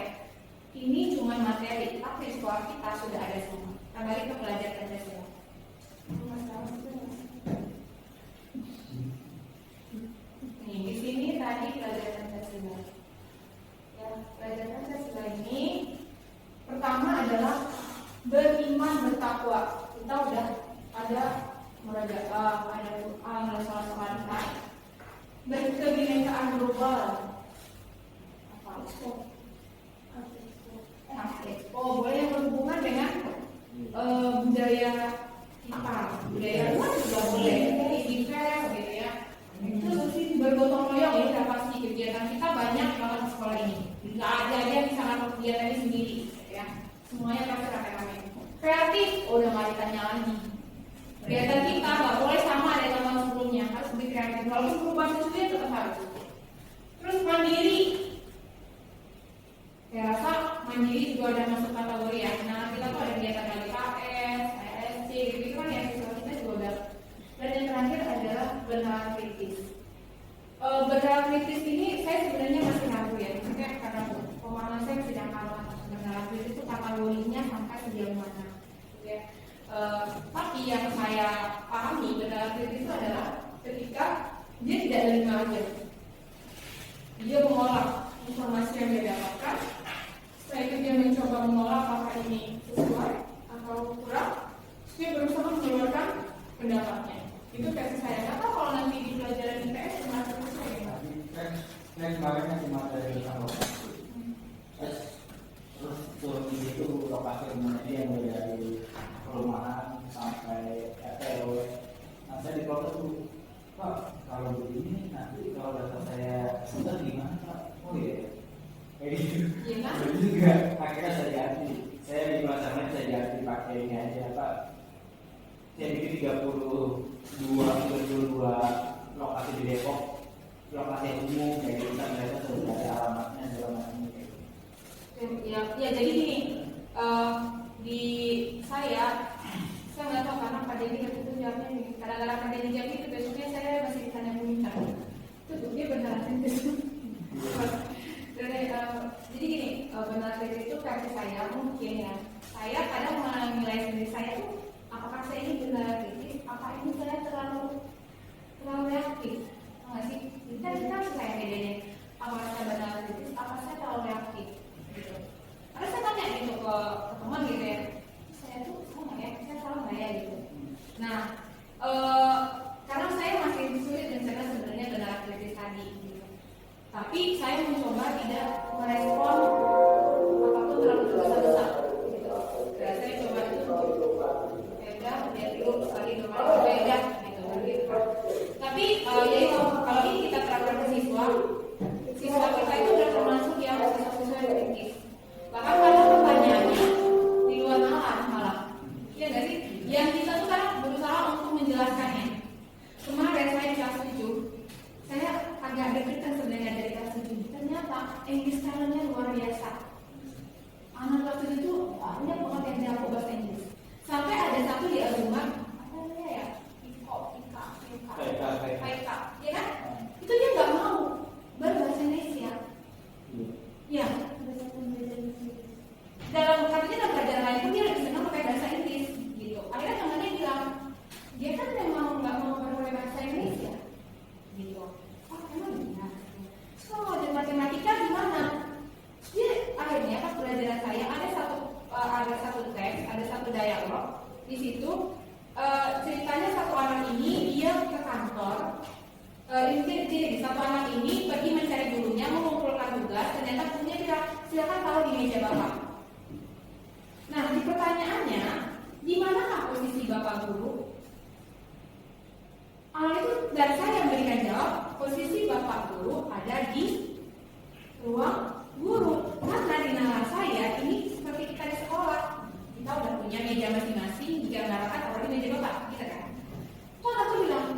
ini cuma materi, tapi di sekolah kita sudah ada semua. Kembali ke belajar Pancasila. Nih di sini tadi belajar Pancasila. Ya, belajar Pancasila ini pertama adalah beriman bertakwa. Kita udah ada merajaah, ada Quran, ada sholat. Berkebinekaan global. Apa itu? Oh, boleh yang berhubungan dengan budaya kita, budaya luar juga boleh. Event gitu ya. Terus bergotong royong ya, udah pasti kegiatan kita banyak banget di sekolah ini. Nggak ada aja bisa ngelakuin kegiatan ini sendiri, ya. Semuanya pasti rame-rame. Kreatif, udah nggak ditanya lagi. Kegiatan kita nggak boleh sama dari tahun sebelumnya, harus lebih kreatif. Kalau perubahan sesuatu tetap harus. Terus mandiri, saya rasa mandiri juga ada masuk kategori ya. Nah kita tuh ada kegiatan LKS, ESC, gitu kan ya siswa kita juga udah. Dan yang terakhir adalah benar kritis. Benar kritis ini saya sebenarnya masih ragu ya, maksudnya karena pemahaman saya tidak kalah. Benar kritis itu kategorinya sampai sejauh mana, ya. Tapi yang saya pahami benar kritis itu adalah ketika dia tidak terima aja, dia mengolah informasi yang dia dapatkan. Setelah itu dia mencoba mengolah apakah ini sesuai atau kurang, dia berusaha mengeluarkan pendapatnya. Itu versi saya. Nggak tahu kalau nanti di pelajaran IPS termasuk sesuai ya. Kan kemarin cuma dari lokasi. Terus turun itu lokasi rumahnya yang dari perumahan sampai RTW. Nah saya diprotes tuh, Pak kalau begini nanti kalau data saya sudah gimana Pak? Oh iya, kayak gitu. Iya kan? Jadi juga akhirnya saya ganti. Saya di pelajaran saya ganti pakai ini aja Pak. Saya bikin 32 lokasi di Depok, lokasi umum kayak gitu kan mereka sudah ada alamatnya segala macam kayak gitu. Ya, jadi gini, di saya nggak tahu karena Pak Denny waktu itu jawabnya gini. Kadang-kadang Pak Denny jawab itu besoknya saya masih ditanya minta. Itu dia beneran itu. Jadi gini, benar itu versi saya mungkin ya. Saya kadang menilai sendiri saya tuh apakah saya ini benar kritis, apa ini saya terlalu reaktif, nggak sih? Kita saya bedanya apakah saya benar kritis, apa saya terlalu reaktif, gitu. Karena saya tanya gitu ke teman gitu ya, saya tuh sama ya, saya salah nggak ya gitu. Nah, karena saya masih sulit mencerna sebenarnya benar kritis tadi, gitu. Tapi saya mencoba tidak merespon apapun terlalu besar-besar, gitu. Dan saya coba itu dia dulu sekali beda gitu. Tapi ya itu kalau ini kita terapkan ke siswa kita itu udah termasuk yang siswa-siswa yang kritis. Bahkan kalau pertanyaannya di luar nalar malah, ya nggak sih? Yang kita tuh kan berusaha untuk menjelaskannya. Kemarin saya di kelas 7, saya agak deg-degan sebenarnya dari kelas 7. Ternyata English satu teks, ada satu dialog. Di situ ceritanya satu anak ini dia ke kantor. Jadi satu anak ini pergi mencari gurunya, mengumpulkan tugas. Ternyata gurunya bilang, silakan taruh di meja bapak. Nah, di pertanyaannya, di manakah posisi bapak guru? Itu dan saya memberikan jawab, posisi bapak guru ada di ruang guru. Karena di nalar saya ini seperti kita di sekolah, kita udah punya meja masing-masing, jika mengarahkan taruh di meja bapak, gitu kan? Kok aku bilang,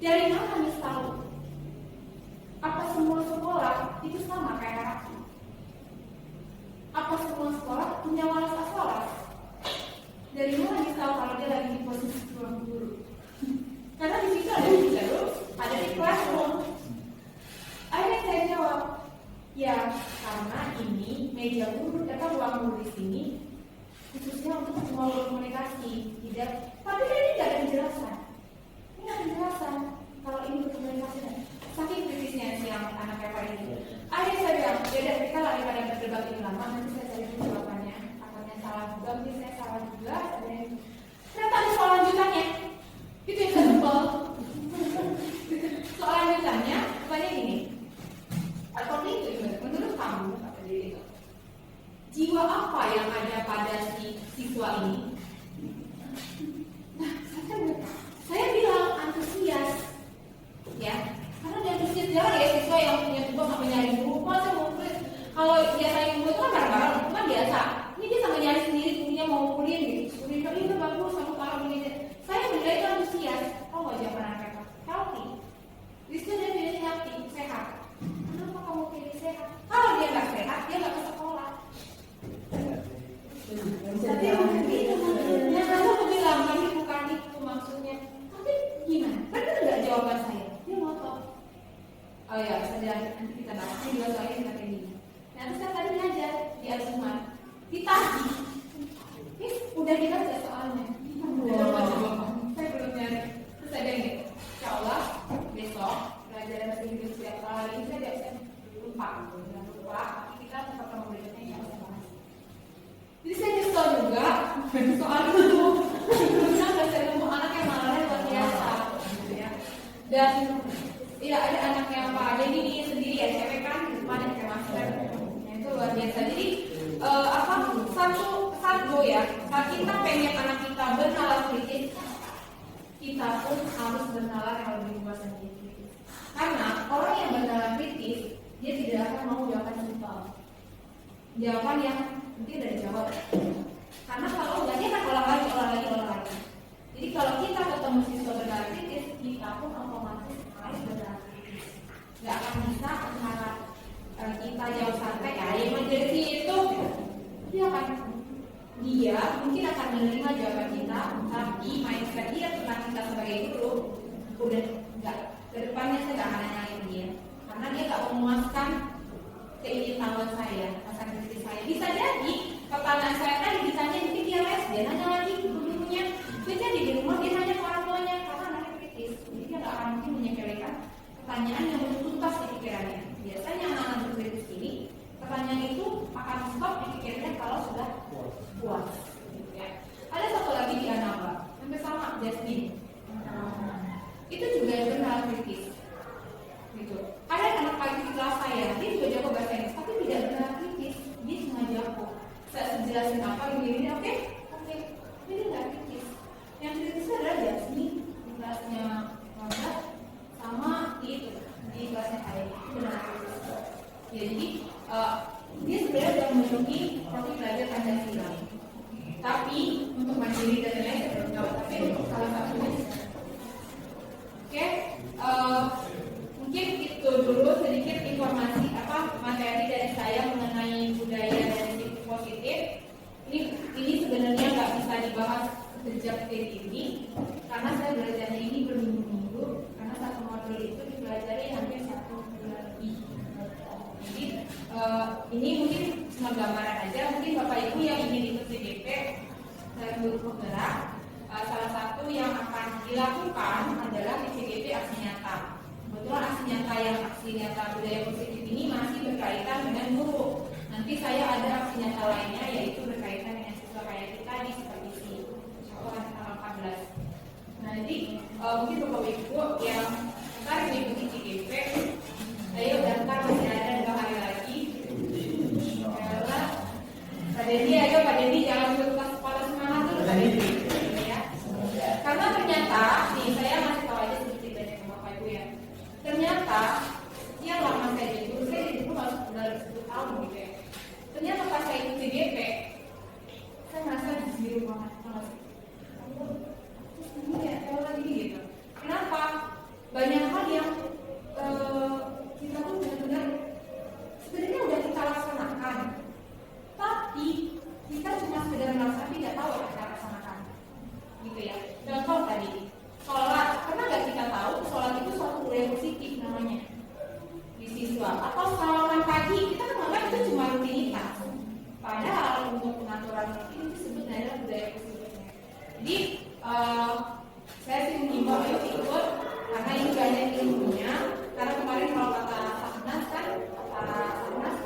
dari mana nih tahu? Apa semua sekolah itu sama kayak anakku? Apa semua sekolah punya walas aswalas? Dari mana nih tahu kalau dia lagi di posisi ruang guru? Karena di situ ada di terus, ada di classroom. Akhirnya saya jawab, ya karena ini meja guru, ruang guru di sini khususnya untuk semua komunikasi, tidak. Tapi kan ini tidak ada penjelasan. Ini ada penjelasan kalau ini untuk komunikasi. Saking kritisnya si anak Eva ini. Akhirnya saya bilang, ya kita lagi pada berdebat ini lama, nanti saya cari jawabannya. Apanya salah juga, mungkin saya salah juga. Ternyata ada soal lanjutannya. Itu yang saya sebel. Soal lanjutannya, rupanya gini. According to you, menurut kamu, kata dia itu, jiwa apa yang ada pada si siswa ini? Nah, saya bilang antusias, ya, karena dia antusias jarang ya siswa yang punya tugas sampai nyari guru. Masa mau kulit? Kalau dia sayang guru itu kan bareng-bareng, itu kan biasa. Ini dia sampai nyari sendiri, gurunya mau kuliah gitu. Kuliah itu bagus, sama para begini. Saya menilai itu antusias. Oh, nggak jawaban anak healthy. Di situ dia pilih healthy, sehat. Kenapa kamu pilih sehat? Kalau dia nggak sehat, dia nggak ke sekolah. Tapi begitu maksudnya, aku bilang kami bukan itu maksudnya. Tapi gimana? Benar nggak jawaban saya? Dia ngotot. Oh ya, saya nanti kita bahas ini dua soalnya kita kayak gini. Nanti saya tadi ngajar di Al-Zumar, ditagih. Udah dikasih soalnya. Saya belum nyari. Terus saya bilang gitu, insya Allah besok belajar bahasa Inggris setiap hari saya biasa lupa, jangan lupa. Tapi kita tetap mau belajarnya ya saya bahas. Jadi saya nyesel juga soal itu. Terusnya nggak saya nemu anak yang malarnya luar biasa, gitu ya. Dan ya ada anak yang Pak Denny ini sendiri ya cewek kan, di depan yang pakai masker, yang itu luar biasa. Jadi satu ya, saat kita pengen anak kita bernalar kritis, kita pun harus bernalar yang lebih luas dan kritis. Karena orang yang bernalar kritis, dia tidak akan mau jawaban simpel, jawaban yang mungkin udah dijawab. Karena kalau nggak dia akan ulang lagi. Jadi kalau kita ketemu siswa bernalar kritis, kita pun otomatis harus bernalar kritis. Nggak akan bisa mengharap kita jawab santai, ya yang menjadi itu dia mungkin akan menerima jawaban kita, tapi mindset dia tentang kita sebagai guru udah nggak, kedepannya saya nggak akan nanyain dia, karena dia nggak memuaskan keinginan saya, rasa kritis saya. Bisa jadi pertanyaan saya tadi ditanya mungkin dia les, dia nanya lagi ke gurunya, bisa jadi di rumah dia nanya ke orang tuanya karena anaknya kritis, jadi dia nggak akan mungkin menyepelekan pertanyaan yang tuntas di pikirannya. Biasanya anak-anak kritis ini pertanyaan itu akan stop di pikirannya kalau sudah puas. Ya. Ada satu lagi di Anaba, sampai sama Jasmine. Itu juga yang benar kritis. Gitu. Ada anak pagi di kelas saya, dia juga jago bahasa Inggris, tapi tidak benar kritis. Dia cuma jago. Saya jelasin apa ini, oke. Ini nggak kritis. Yang kritis adalah Jasmine di kelasnya Wanda sama di kelasnya saya. Itu benar kritis. Ya, jadi dia sebenarnya sudah memenuhi profil belajar Pancasila. Tapi untuk mandiri dan lain-lain saya belum tahu. Tapi untuk salah satunya, oke, mungkin itu dulu sedikit informasi materi dari saya mengenai budaya dan sisi positif. Ini sebenarnya nggak bisa dibahas sejak dari ini, karena saya belajarnya ini berminggu-minggu. Karena satu modul itu dipelajari hampir 1 bulan lebih. Jadi ini mungkin cuma gambaran aja. Mungkin Bapak Ibu yang ingin ikut CDP dan guru penggerak, salah satu yang akan dilakukan adalah CDP aksi nyata. Kebetulan aksi nyata budaya positif ini masih berkaitan dengan guru. Nanti saya ada aksi nyata lainnya yaitu berkaitan dengan siswa mungkin Bapak Ibu yang ntar mengikuti CGP, ayo daftar, masih ada 2 hari lagi. Karena Pak Dedi, ayo Pak Dedi, jangan bertukar kepala semangat dulu Pak Dedi, ya. Karena ternyata, nih saya masih tahu aja sedikit banyak ke Bapak Ibu ya. Ternyata yang lama saya jadi guru, saya jadi guru harus benar 10 tahun gitu ya. Ternyata pas saya ikut CGP, saya merasa biru banget. Terus ini ya, kalau lagi gitu. Kenapa? Banyak hal yang kita tuh benar-benar sebenarnya udah kita laksanakan, tapi kita cuma sekedar melaksanakan, tidak tahu apa kita laksanakan, gitu ya. Contoh tadi, sholat, karena nggak kita tahu sholat itu suatu budaya positif namanya di siswa. Atau salaman pagi, kita kan menganggap itu cuma rutinitas. Padahal untuk pengaturan itu disebut adalah budaya positifnya. Jadi saya sih mengimbau ayo ikut karena ini banyak ilmunya. Karena kemarin kalau kata Saknas kan, kata Saknas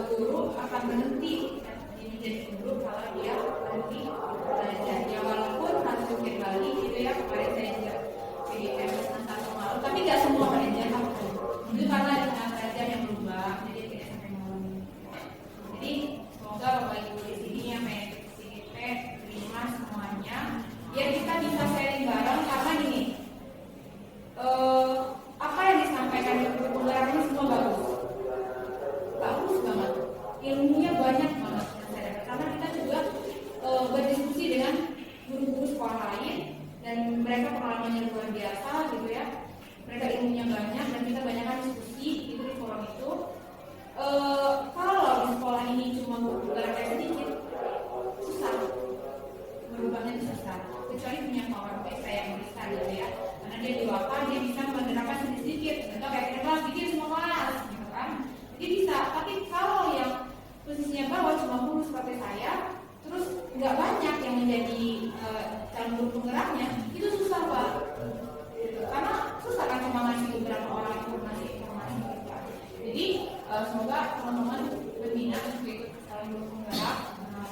guru akan berhenti menjadi guru kalau dia berhenti belajar. Ya walaupun harus jungkir balik gitu ya, kemarin saya juga jadi tentang malu, tapi nggak semua pelajar aku. Itu karena dengan pelajar yang berubah, jadi tidak sampai malam. Jadi semoga Bapak Ibu di sini yang CGP terima semuanya, biar kita bisa sharing bareng. Karena gini, apa yang disampaikan di penggerak ini semua bagus banget, ilmunya banyak banget. Karena kita juga berdiskusi dengan guru-guru sekolah lain dan mereka pengalamannya luar biasa gitu ya. Mereka ilmunya banyak dan kita banyakkan diskusi itu di forum itu. Kalau di sekolah ini cuma bergerak sedikit, susah merubahnya, susah. Kecuali punya kawan baik saya yang bisa gitu ya, karena dia diwakil, dia bisa menerapkan sedikit, contoh kayak kita kelas bikin semua kelas gitu kan, dia bisa. Tapi kalau yang posisinya bawah cuma guru seperti saya, terus nggak banyak yang menjadi calon guru penggeraknya, itu susah Pak. Karena susah kan cuma ngasih beberapa orang informasi gitu. Jadi semoga teman-teman berminat untuk ikut calon guru penggerak,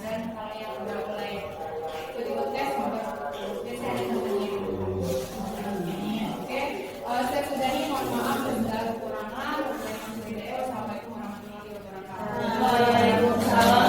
dan kalau yang udah mulai ikut tes, semoga saya ada temannya. Oke, saya sudahi, mohon maaf dan segala kekurangan. Wassalamualaikum warahmatullahi wabarakatuh. Waalaikumsalam.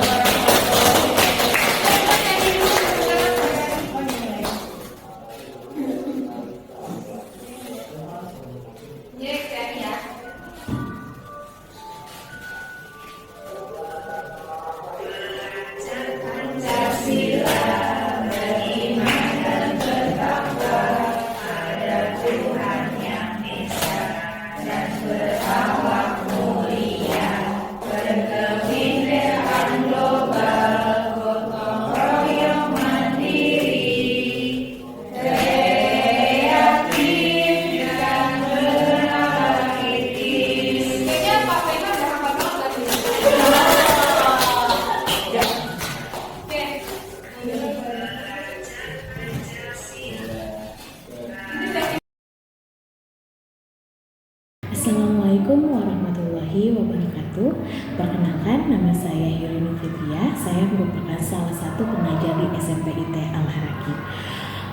Assalamualaikum warahmatullahi wabarakatuh. Perkenalkan, nama saya Yurina Fitria. Saya merupakan salah satu pengajar di SMP IT Al-Haraki.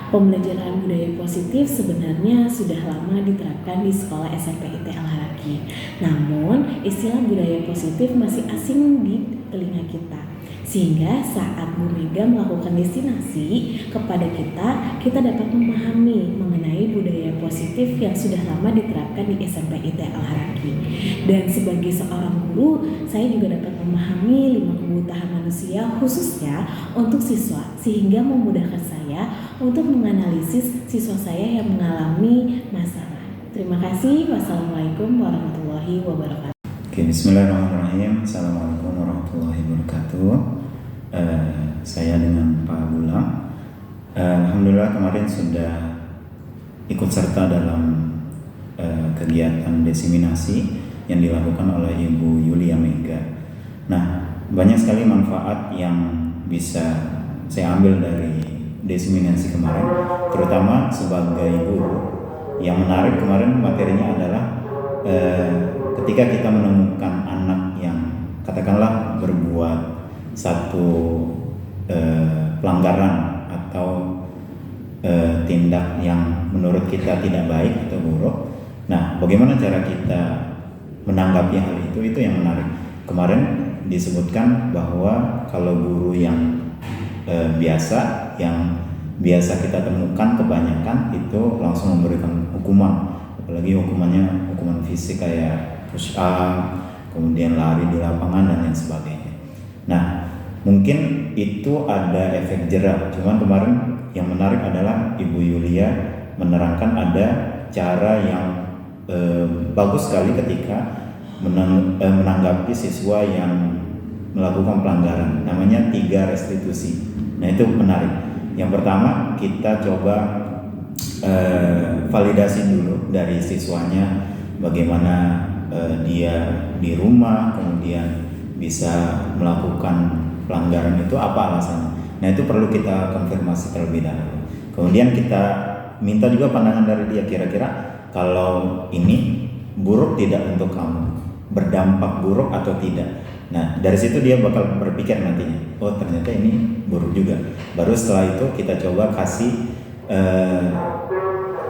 Pembelajaran budaya positif sebenarnya sudah lama diterapkan di sekolah SMP IT Al-Haraki. Namun, istilah budaya positif masih asing di telinga kita. Sehingga saat Bu Mega melakukan destinasi kepada kita dapat memahami mengenai budaya positif yang sudah lama diterapkan di SMP IT Al-Haraki. Dan sebagai seorang guru, saya juga dapat memahami 5 kebutuhan manusia khususnya untuk siswa, sehingga memudahkan saya untuk menganalisis siswa saya yang mengalami masalah. Terima kasih. Wassalamualaikum warahmatullahi wabarakatuh. Oke, bismillahirrahmanirrahim. Assalamualaikum warahmatullahi wabarakatuh. Saya dengan Pak Gulam. Alhamdulillah kemarin sudah ikut serta dalam kegiatan diseminasi yang dilakukan oleh Ibu Yulia Mega. Nah, banyak sekali manfaat yang bisa saya ambil dari diseminasi kemarin, terutama sebagai guru. Yang menarik kemarin materinya adalah ketika kita menemukan anak yang katakanlah berbuat satu pelanggaran atau tindak yang menurut kita tidak baik atau buruk. Nah, bagaimana cara kita menanggapi hal itu yang menarik. Kemarin disebutkan bahwa kalau guru yang biasa, yang biasa kita temukan kebanyakan itu langsung memberikan hukuman, apalagi hukumannya hukuman fisik kayak push up, kemudian lari di lapangan dan lain sebagainya. Nah, mungkin itu ada efek jerah. Cuman kemarin yang menarik adalah Ibu Yulia menerangkan ada cara yang bagus sekali ketika menanggapi siswa yang melakukan pelanggaran. Namanya 3 restitusi. Nah, itu menarik. Yang pertama, kita coba validasi dulu dari siswanya bagaimana dia di rumah, kemudian bisa melakukan pelanggaran itu apa alasannya. Nah, itu perlu kita konfirmasi terlebih dahulu. Kemudian kita minta juga pandangan dari dia, kira-kira kalau ini buruk tidak untuk kamu, berdampak buruk atau tidak. Nah, dari situ dia bakal berpikir nantinya, oh ternyata ini buruk juga. Baru setelah itu kita coba kasih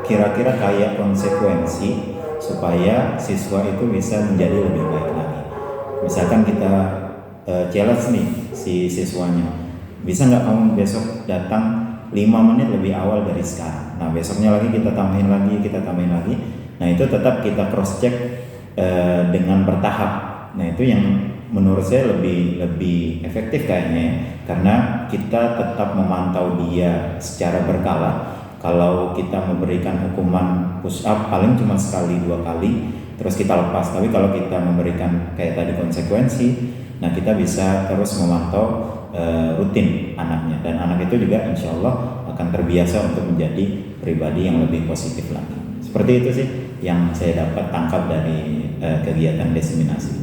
kira-kira kayak konsekuensi supaya siswa itu bisa menjadi lebih baik lagi. Misalkan kita challenge nih si siswanya, bisa nggak kamu besok datang 5 menit lebih awal dari sekarang. Nah, besoknya lagi kita tambahin lagi. Nah, itu tetap kita cross check dengan bertahap. Nah, itu yang menurut saya lebih efektif kayaknya ya, karena kita tetap memantau dia secara berkala. Kalau kita memberikan hukuman push up paling cuma sekali 2 kali terus kita lepas, tapi kalau kita memberikan kayak tadi konsekuensi, nah kita bisa terus memantau rutin anaknya, dan anak itu juga insya Allah akan terbiasa untuk menjadi pribadi yang lebih positif lagi. Seperti itu sih yang saya dapat tangkap dari kegiatan diseminasi.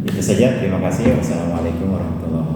Itu saja, terima kasih. Wassalamualaikum warahmatullahi wabarakatuh.